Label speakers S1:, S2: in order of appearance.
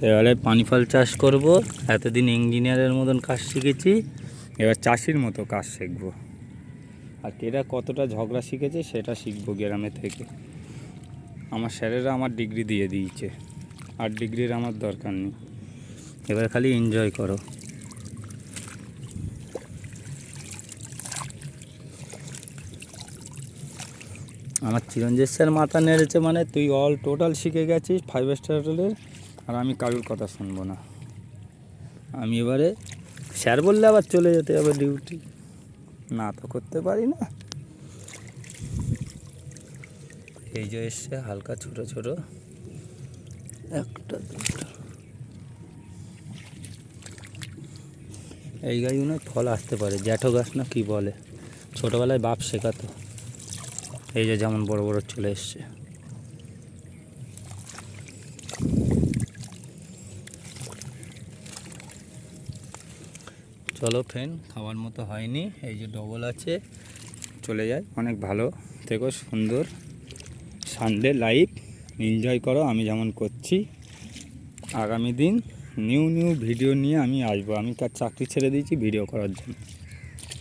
S1: এবারে পানি ফল চাষ করব। এতদিন ইঞ্জিনিয়ারের মতন কাজ শিখেছি, এবার চাষির মতো কাজ শিখবো। আর এরা কতটা ঝগড়া শিখেছে সেটা শিখবো গ্রামে থেকে। আমার স্যারেরা আমার ডিগ্রি দিয়ে দিয়েছে, আর ডিগ্রির আমার দরকার নেই। এবার খালি এনজয় করো। আমার চিরঞ্জিত স্যার মাথা নেড়েছে মানে তুই অল টোটাল শিখে গেছিস 5 স্টার হোটেলের, আর আমি কারুর কথা শুনবো না। আমি এবারে স্যার বললে আবার চলে যেতে হবে ডিউটি, না তো করতে পারি না। এই যে এসছে হালকা ছোট ছোট একটা দুটো, এই গাছগুলো ফল আসতে পারে, জ্যাঠো গাছ না কি বলে, ছোটোবেলায় বাপ শেখাতো। এই যে যেমন বড় বড় চলে এসছে। চলো ফ্রেন্ড, খাওয়ার মতো হয়নি, এই যে ডবল আছে, চলে যায়। অনেক ভালো থেকো, সুন্দর সানডে লাইফ এনজয় করো আমি যেমন করছি। আগামী দিন নিউ ভিডিও নিয়ে আমি আসবো। আমি তার চাকরি ছেড়ে দিয়েছি ভিডিও করার জন্য।